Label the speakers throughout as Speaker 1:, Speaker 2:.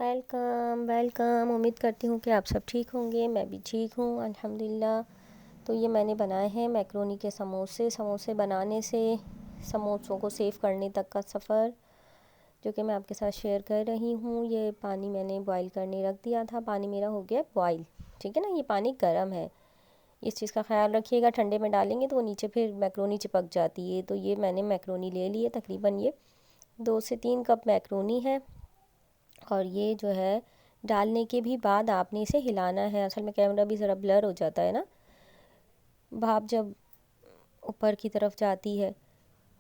Speaker 1: Welcome welcome. उम्मीद करती हूँ कि आप सब ठीक होंगे। मैं भी ठीक हूँ अल्हम्दुलिल्लाह। तो ये मैंने बनाए हैं मैक्रोनी के समोसे। समोसे बनाने से समोसों को सेव करने तक का सफ़र जो कि मैं आपके साथ शेयर कर रही हूँ। ये पानी मैंने बॉईल करने रख दिया था। पानी मेरा हो गया बॉईल, ठीक है ना। ये पानी गर्म है, इस चीज़ का ख्याल रखिएगा। ठंडे में डालेंगे तो वो नीचे फिर मैक्रोनी चिपक जाती है। तो ये मैंने मैक्रोनी ले ली है, तकरीबन ये 2 से 3 कप मैक्रोनी है। और ये जो है डालने के भी बाद आपने इसे हिलाना है। असल में कैमरा भी ज़रा ब्लर हो जाता है ना, भाप जब ऊपर की तरफ जाती है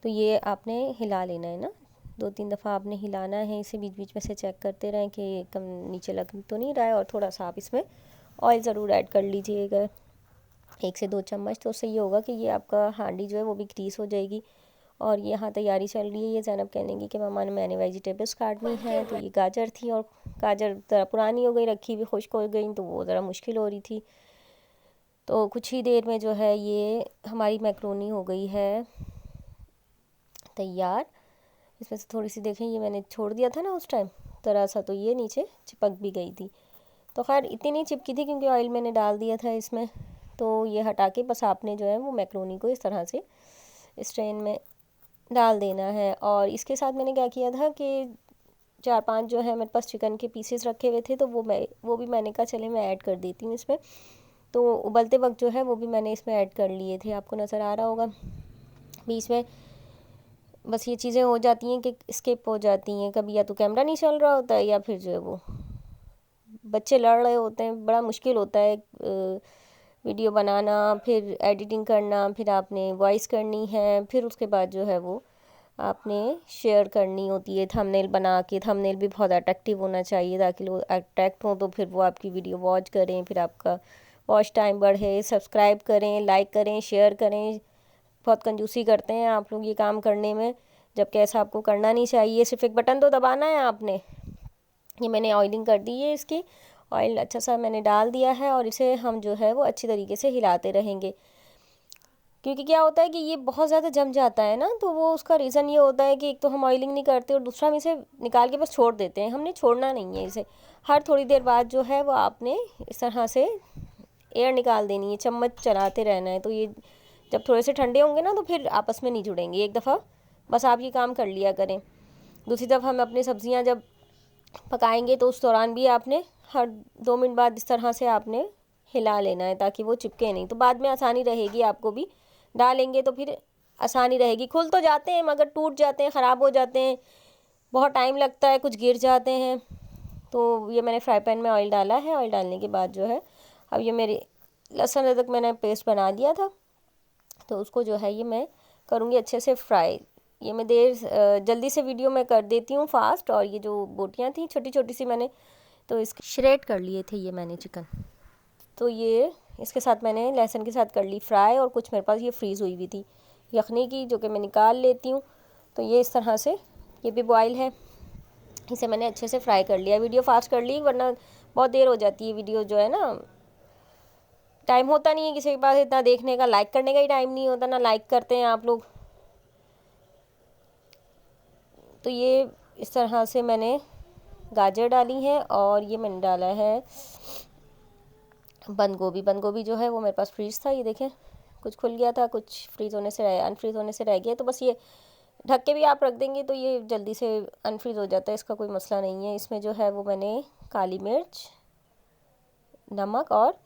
Speaker 1: तो ये आपने हिला लेना है ना। 2-3 दफ़ा आपने हिलाना है इसे, बीच बीच में से चेक करते रहें कि कम नीचे लग तो नहीं रहा है। और थोड़ा सा आप इसमें ऑयल ज़रूर ऐड कर लीजिएगा, 1 से 2 चम्मच। तो उससे ये होगा कि ये आपका हांडी जो है वो भी ग्रीस हो जाएगी। और ये यहाँ तैयारी चल रही है। ये ज़ैनब कहने की कि मम्मा ने मैंने वेजिटेबल्स काटनी है। तो ये गाजर थी और गाजर ज़रा पुरानी हो गई, रखी हुई खुश्क हो गई, तो वो ज़रा मुश्किल हो रही थी। तो कुछ ही देर में जो है ये हमारी मैक्रोनी हो गई है तैयार। इसमें से थोड़ी सी देखें, ये मैंने छोड़ दिया था ना उस टाइम ज़रा सा, तो ये नीचे चिपक भी गई थी। तो खैर इतनी नहीं चिपकी थी क्योंकि ऑयल मैंने डाल दिया था इसमें। तो ये हटा के बस आपने जो है वो मैक्रोनी को इस तरह से स्ट्रेन में डाल देना है। और इसके साथ मैंने क्या किया था कि 4-5 जो है मेरे पास चिकन के पीसेस रखे हुए थे, तो वो भी मैंने कहा चले मैं ऐड कर देती हूँ इसमें। तो उबलते वक्त जो है वो भी मैंने इसमें ऐड कर लिए थे, आपको नज़र आ रहा होगा। बीच में बस ये चीज़ें हो जाती हैं कि स्किप हो जाती हैं, कभी या तो कैमरा नहीं चल रहा होता है या फिर जो है वो बच्चे लड़ रहे होते हैं। बड़ा मुश्किल होता है वीडियो बनाना, फिर एडिटिंग करना, फिर आपने वॉइस करनी है, फिर उसके बाद जो है वो आपने शेयर करनी होती है थंबनेल बना के। थंबनेल भी बहुत अट्रैक्टिव होना चाहिए ताकि लोग अट्रैक्ट हों, तो फिर वो आपकी वीडियो वॉच करें, फिर आपका वॉच टाइम बढ़े। सब्सक्राइब करें, लाइक करें, शेयर करें। बहुत कंजूसी करते हैं आप लोग ये काम करने में, जबकि ऐसा आपको करना नहीं चाहिए। सिर्फ एक बटन तो दबाना है आपने। ये मैंने ऑयलिंग कर दी है इसकी, ऑयल अच्छा सा मैंने डाल दिया है। और इसे हम जो है वो अच्छी तरीके से हिलाते रहेंगे, क्योंकि क्या होता है कि ये बहुत ज़्यादा जम जाता है ना। तो वो उसका रीज़न ये होता है कि एक तो हम ऑयलिंग नहीं करते और दूसरा हम इसे निकाल के बस छोड़ देते हैं। हमने छोड़ना नहीं है इसे। हर थोड़ी देर बाद जो है वो आपने इस तरह से एयर निकाल देनी है, चम्मच चलाते रहना है। तो ये जब थोड़े से ठंडे होंगे ना तो फिर आपस में नहीं जुड़ेंगे। एक दफ़ा बस आप ये काम कर लिया करें। दूसरी तरफ हम अपनी सब्ज़ियाँ जब पकाएंगे तो उस दौरान भी आपने हर 2 मिनट बाद इस तरह से आपने हिला लेना है ताकि वो चिपके नहीं। तो बाद में आसानी रहेगी, आपको भी डालेंगे तो फिर आसानी रहेगी। खुल तो जाते हैं मगर टूट जाते हैं, ख़राब हो जाते हैं, बहुत टाइम लगता है, कुछ गिर जाते हैं। तो ये मैंने फ्राई पैन में ऑयल डाला है। ऑयल डालने के बाद जो है अब ये मेरे लहसुन अदरक मैंने पेस्ट बना दिया था, तो उसको जो है ये मैं करूँगी अच्छे से फ्राई। ये मैं जल्दी से वीडियो में कर देती हूँ फास्ट। और ये जो बोटियाँ थी छोटी छोटी सी, मैंने तो इसके श्रेड कर लिए थे ये मैंने चिकन। तो ये इसके साथ मैंने लहसुन के साथ कर ली फ्राई। और कुछ मेरे पास ये फ्रीज़ हुई हुई थी यखनी की, जो कि मैं निकाल लेती हूँ। तो ये इस तरह से ये भी बॉयल है, इसे मैंने अच्छे से फ्राई कर लिया। वीडियो फास्ट कर ली वरना बहुत देर हो जाती है। वीडियो जो है ना, टाइम होता नहीं है किसी के पास इतना देखने का, लाइक करने का ही टाइम नहीं होता ना, लाइक करते हैं आप लोग। तो ये इस तरह से मैंने गाजर डाली है और ये मैंने डाला है बंद गोभी। बंद गोभी जो है वो मेरे पास फ्रीज था, ये देखें कुछ खुल गया था, कुछ फ्रीज़ होने से अनफ्रीज़ होने से रह गया। तो बस ये ढक के भी आप रख देंगे तो ये जल्दी से अनफ्रीज़ हो जाता है, इसका कोई मसला नहीं है। इसमें जो है वो मैंने काली मिर्च, नमक और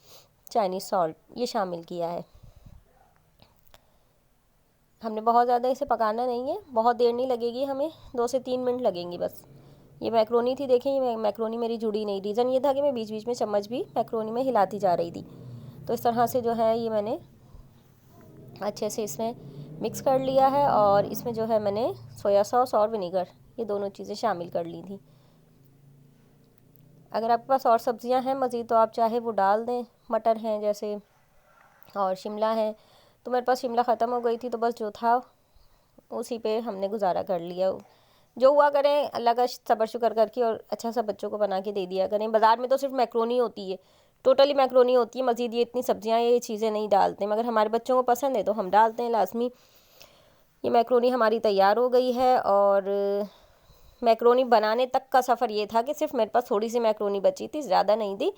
Speaker 1: चाइनीज़ सॉल्ट ये शामिल किया है। हमने बहुत ज़्यादा इसे पकाना नहीं है, बहुत देर नहीं लगेगी हमें, 2 से 3 मिनट लगेंगी बस। ये मैक्रोनी थी, देखें ये मैक्रोनी मेरी जुड़ी नहीं। रीज़न ये था कि मैं बीच बीच में चम्मच भी मैक्रोनी में हिलाती जा रही थी। तो इस तरह से जो है ये मैंने अच्छे से इसमें मिक्स कर लिया है। और इसमें जो है मैंने सोया सॉस और विनेगर ये दोनों चीज़ें शामिल कर ली थी। अगर आपके पास और सब्ज़ियां हैं मज़ीद तो आप चाहे वो डाल दें, मटर हैं जैसे और शिमला है। तो मेरे पास शिमला ख़त्म हो गई थी तो बस जो था उसी पे हमने गुजारा कर लिया। जो हुआ करें, अल्लाह का सब्र शुक्र करके और अच्छा सा बच्चों को बना के दे दिया करें। बाज़ार में तो सिर्फ मैक्रोनी होती है, टोटली मैक्रोनी होती है, मज़ीद ये इतनी सब्जियां ये चीज़ें नहीं डालते, मगर हमारे बच्चों को पसंद है तो हम डालते हैं लाजमी। ये मैक्रोनी हमारी तैयार हो गई है और मैक्रोनी बनाने तक का सफ़र ये था कि सिर्फ मेरे पास थोड़ी सी मैक्रोनी बची थी, ज़्यादा नहीं थी।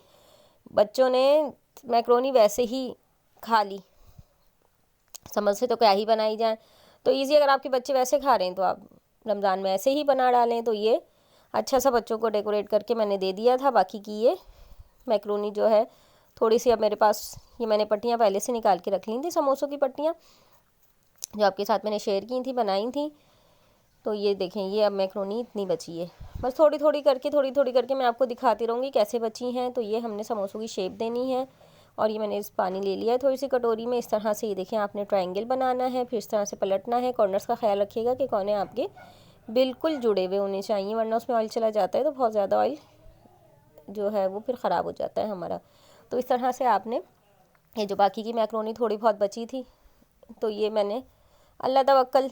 Speaker 1: बच्चों ने मैक्रोनी वैसे ही खा ली, समझ से तो क्या ही बनाई जाए। तो ईज़ी, अगर आपके बच्चे वैसे खा रहे हैं तो आप रमज़ान में ऐसे ही बना डालें। तो ये अच्छा सा बच्चों को डेकोरेट करके मैंने दे दिया था। बाकी की ये मैक्रोनी जो है थोड़ी सी अब मेरे पास, ये मैंने पट्टियाँ पहले से निकाल के रख ली थी, समोसों की पट्टियाँ जो आपके साथ मैंने शेयर की थी, बनाई थी। तो ये देखें, ये अब मैक्रोनी इतनी बची है। बस थोड़ी थोड़ी करके मैं आपको दिखाती रहूँगी कैसे बची हैं। तो ये हमने समोसों की शेप देनी है, और ये मैंने इस पानी ले लिया है थोड़ी सी कटोरी में। इस तरह से ये देखें, आपने ट्रायंगल बनाना है, फिर इस तरह से पलटना है। कॉर्नर्स का ख्याल रखिएगा कि कोने आपके बिल्कुल जुड़े हुए होने चाहिए, वरना उसमें ऑयल चला जाता है तो बहुत ज़्यादा ऑयल जो है वो फिर ख़राब हो जाता है हमारा। तो इस तरह से आपने, ये जो बाकी की मैक्रोनी थोड़ी बहुत बची थी, तो ये मैंने अल्लाह तवक्कल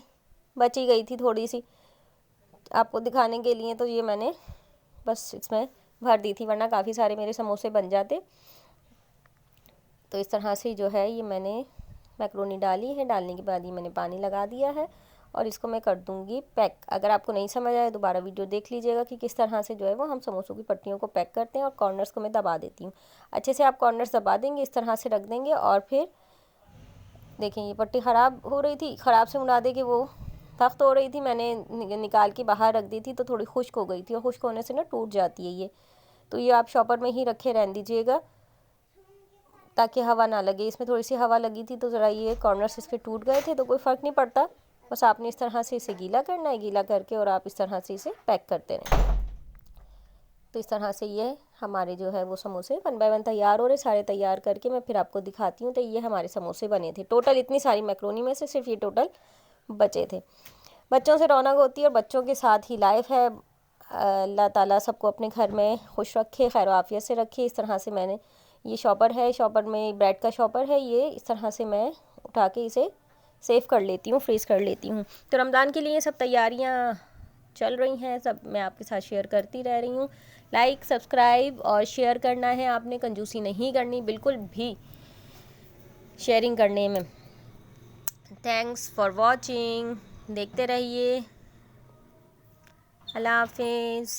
Speaker 1: बची गई थी थोड़ी सी आपको दिखाने के लिए, तो ये मैंने बस इसमें भर दी थी, वरना काफ़ी सारे मेरे समोसे बन जाते। तो इस तरह से जो है ये मैंने मैक्रोनी डाली है। डालने के बाद ये मैंने पानी लगा दिया है और इसको मैं कर दूँगी पैक। अगर आपको नहीं समझ आए दोबारा वीडियो देख लीजिएगा कि किस तरह से जो है वो हम समोसों की पट्टियों को पैक करते हैं। और कॉर्नर्स को मैं दबा देती हूँ, अच्छे से आप कॉर्नर्स दबा देंगे, इस तरह से रख देंगे। और फिर देखें, ये पट्टी ख़राब हो रही थी, ख़राब से मुरादे कि वो सख्त हो रही थी, मैंने निकाल के बाहर रख दी थी तो थोड़ी खुश्क हो गई थी, और खुश्क होने से ना टूट जाती है ये। तो ये आप शॉपर में ही रखे रहने दीजिएगा ताकि हवा ना लगे। इसमें थोड़ी सी हवा लगी थी तो ज़रा ये कॉर्नर्स इसके टूट गए थे, तो कोई फ़र्क नहीं पड़ता। बस आपने इस तरह से इसे गीला करना है, गीला करके और आप इस तरह से इसे पैक करते रहें। तो इस तरह से ये हमारे जो है वो समोसे 1 बाय 1 तैयार हो रहे। सारे तैयार करके मैं फिर आपको दिखाती हूँ। तो ये हमारे समोसे बने थे। टोटल इतनी सारी मैक्रोनी में से सिर्फ ये टोटल बचे थे। बच्चों से रौनक होती है और बच्चों के साथ ही लाइफ है। अल्लाह ताला सबको अपने घर में खुश रखे, खैर आफियत से रखे। इस तरह से मैंने, ये शॉपर है, शॉपर में ब्रेड का शॉपर है ये, इस तरह से मैं उठा के इसे सेव कर लेती हूँ, फ्रीज़ कर लेती हूँ। तो रमज़ान के लिए सब तैयारियाँ चल रही हैं, सब मैं आपके साथ शेयर करती रह रही हूँ। लाइक, सब्सक्राइब और शेयर करना है आपने, कंजूसी नहीं करनी बिल्कुल भी शेयरिंग करने में। थैंक्स फॉर वॉचिंग, देखते रहिए। अल्लाह हाफिज़।